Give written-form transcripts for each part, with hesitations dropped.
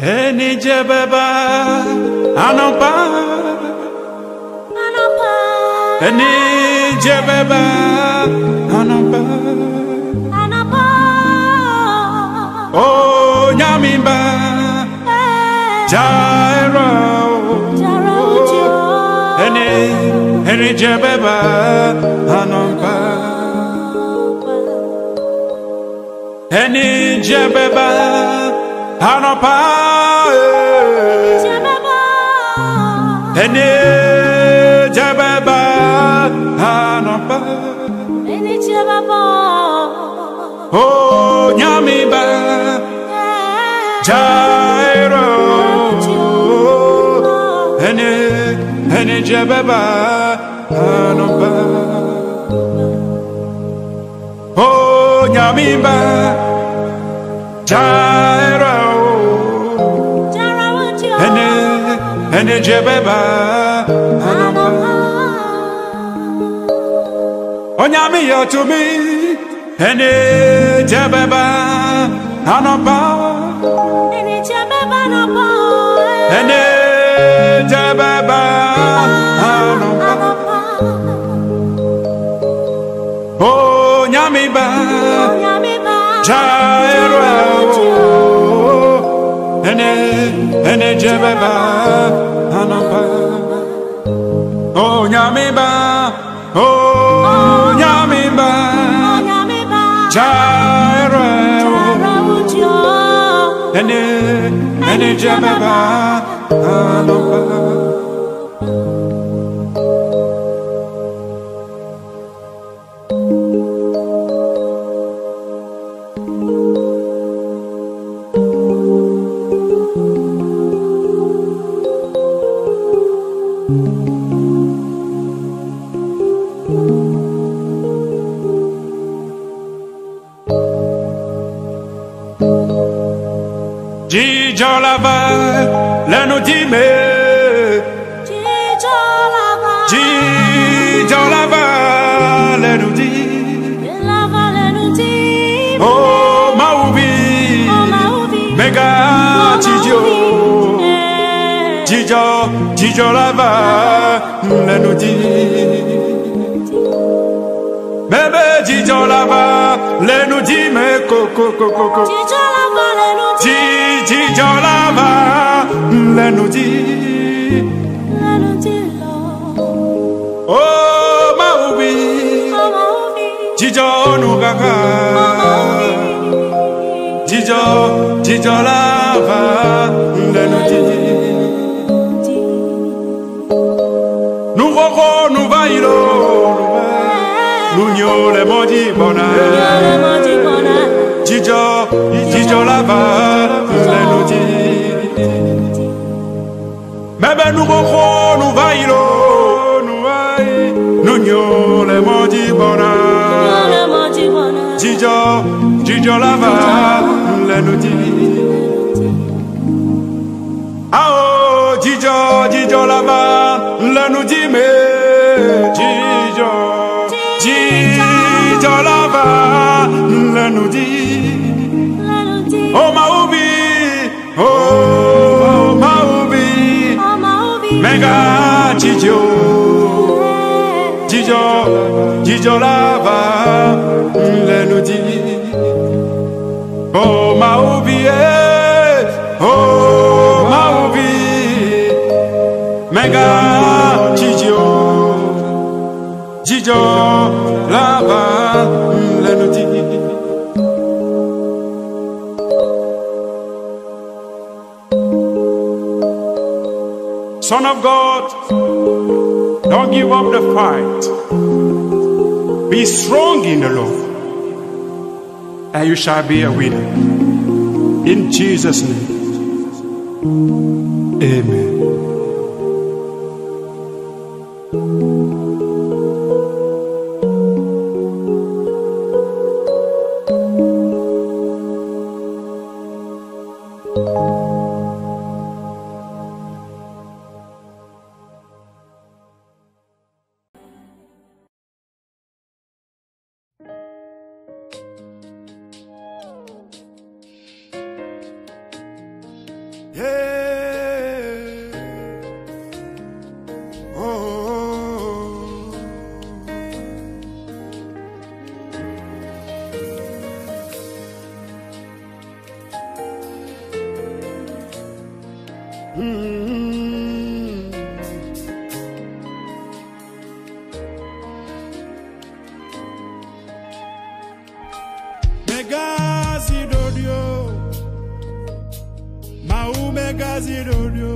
Eni jebeba anompa Eni jebeba anompa Oh nyamimba Jairo Eni jebeba anompa Eni jebeba anompa Eni jebeba anompa Oh nyamiba Jairo Eni jebeba anompa Oh nyamiba Jairo Eni jebeba anompa Oh nyami yo to me Eni jebeba anompa Eni jebeba anompa Eni jebeba anompa Oh nyamiba Jairo Eni jebeba anompa Oh nyamiba Oh nyamiba Jairo Eni jebeba anompa Dzidzo lava, le nous dit mais Dzidzo lava, le nous dit Oh maubi, Megazi Dzidzo, Dzidzo lava, le nous dit Bébé Dzidzo lava, le nous dit mais coco Dzidzo lava, le nous dit Oh maubi, Dzidzo nous gaga Dzidzo lava, le nous dit Nous roro, nous vailo Nous nyo le modi bona Dzidzo lava, le nous dit Bébé nous roro, nous vailo Nous nyo le modi bona Dzidzo lava, le nous dit Ah oh, Dzidzo lava, le nous dit mais Dzidzo lava, le nous dit Oh maubi, oh maubi Megazi Dzidzo lava, le nous dit Oh maubi, oh maubi Megazi Dzidzo lava, le nous dit Son of God, don't give up the fight. Be strong in the Lord, and you shall be a winner. In Jesus' name, amen. Megazi dodui, Megazi dodui,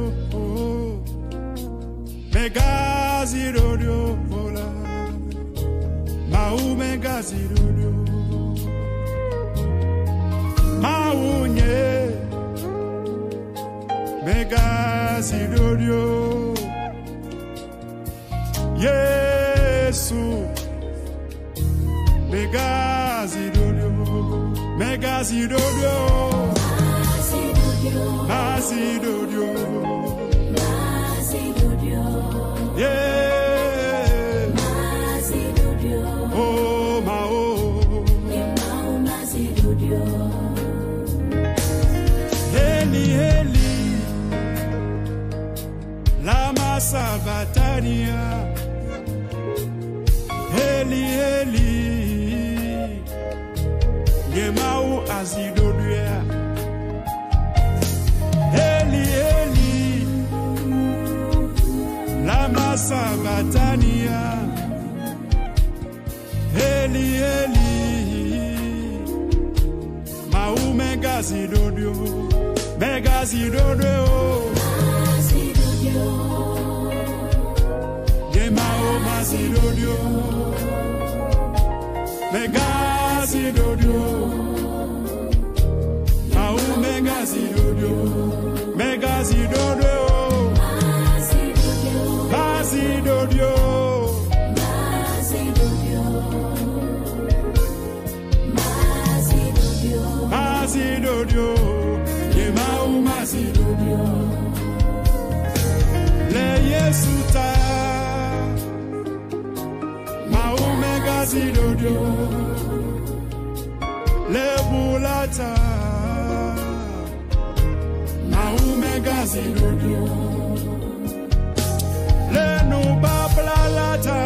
Megazi dodui, Megazi dodui, Megazi dodui, Yesu, Megazi dodui, Megazi dodui, Megazi dodui, yeah, oh ma oh, Eli Eli, lama salvatania, Eli Eli, Gemau azidoduya, Eli Eli, lama salvatania, Eli Eli, mau Megazi dodui, Megazi dodui, Gemau Megazi dodui, Megazi dodui, mau Megazi dodui, Megazi dodui, Megazi dodui, Megazi dodui, Gemau Megazi dodui, le Yesuta, mau Megazi dodui, le bulata, mau Megazi dodui, le nubablalata,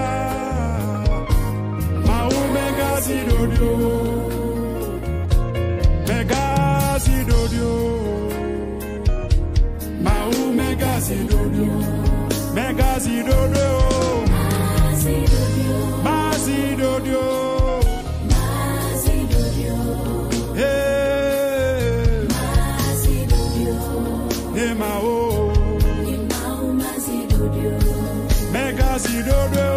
mau Megazi dodui, Megazi dodui, mau Megazi dodui, Megazi dodui, Megazi dodui, Megazi dodui,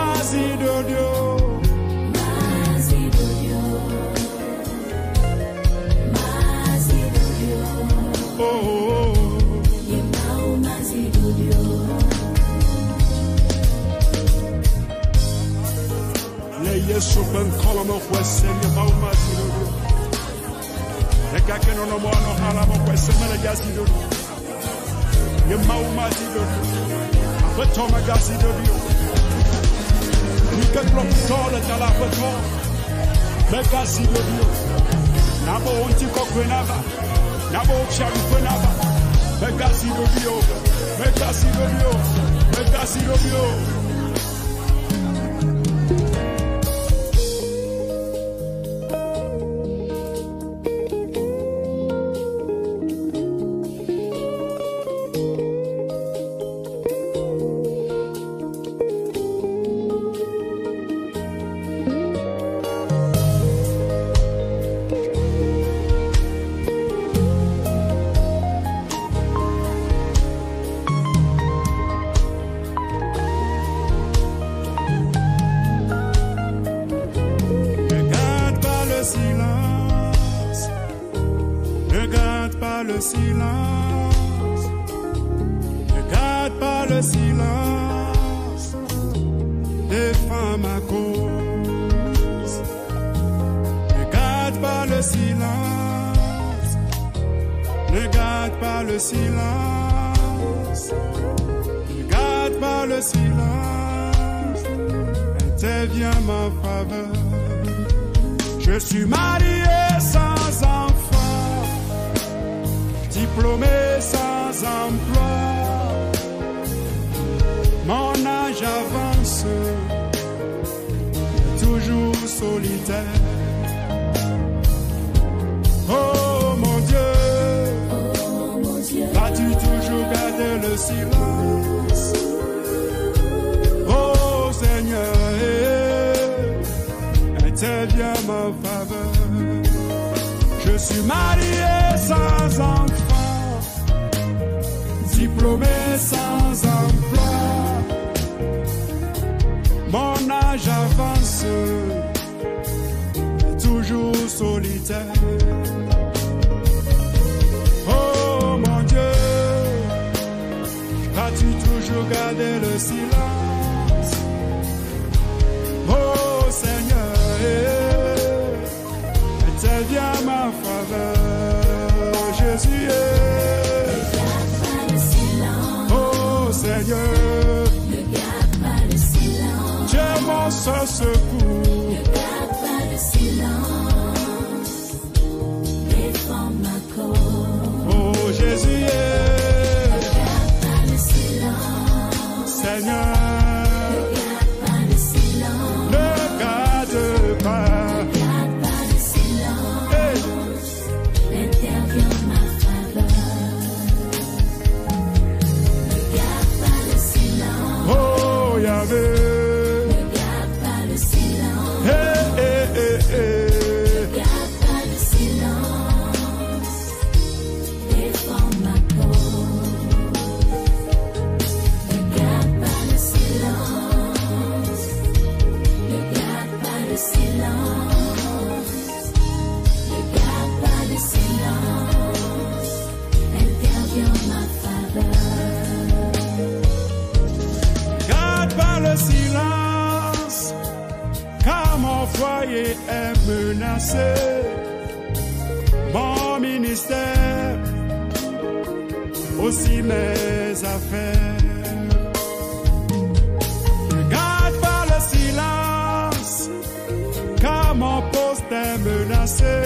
Megazi dodui, oh, le Yesu ben kolomo kwese ni mau Megazi dodui, le kake no mo no hala mo kwese Megazi dodui, ye mau Megazi dodui, abeto Megazi dodui, ni ke klop tole tala abeto Megazi dodui, nabo onti kokwenaba, nabo chari kwenaba, Megazi dodui, Megazi dodui, Megazi dodui. Le silence, ne garde pas le silence, défends ma cause. Ne garde pas le silence, ne garde pas le silence, ne garde pas le silence, interviens ma faveur. Je suis marié sans enfant, diplômé sans emploi. Mon âge avance, toujours solitaire. Oh mon Dieu, vas-tu toujours garder le silence? Oh Seigneur, interviens en ma faveur. Je suis marié sans enfant, diplômé sans emploi. Mon âge avance, toujours solitaire. Oh mon Dieu, vas-tu toujours garder le silence? Oh Seigneur, interviens à ma faveur. Jésus oh Seigneur, ne garde pas le silence. Tu es mon seul secours. Ne garde pas le silence. Défends ma cause. Oh Jésus ne garde pas le silence. Seigneur, ne garde pas le silence. ne garde pas. Ne garde pas le silence. Interviens en ma faveur. Ne garde pas le silence. Oh Yahvé, Ne garde pas le silence. eh. Ne garde pas le silence. Défends ma cause. Ne garde pas le silence. Ne garde pas le silence. Ne garde pas le silence. Interviens en ma faveur. Garde pas le silence, car mon foyer est menacé. Mon ministère, aussi mes affaires. Ne garde pas le silence, car mon poste est menacé.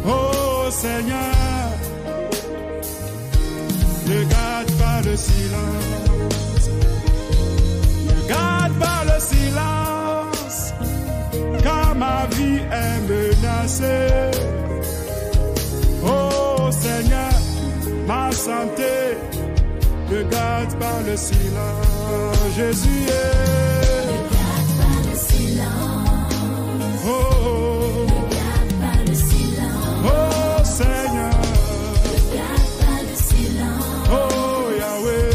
Oh Seigneur, ne garde pas le silence. Ne garde pas le silence, car ma vie est menacée. Oh Seigneur, ma santé, ne garde pas le silence. Jésus Ne est. garde pas le silence. Oh, Ne garde pas le silence. oh Seigneur, Ne garde pas le silence. oh Yahweh,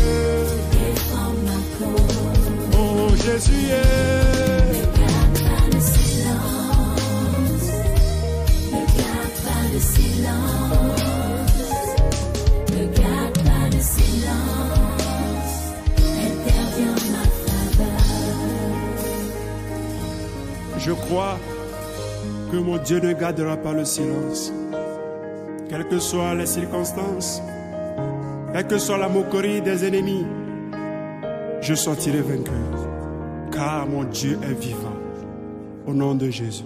Défends ma cause. oh Jésus est. Ne garde pas le silence. Ne garde pas le silence. Ne garde pas le silence. Interviens en ma faveur. Je crois que mon Dieu ne gardera pas le silence. Quelles que soient les circonstances, quelle que soit la moquerie des ennemis, je sortirai vainqueur, car mon Dieu est vivant. Au nom de Jésus.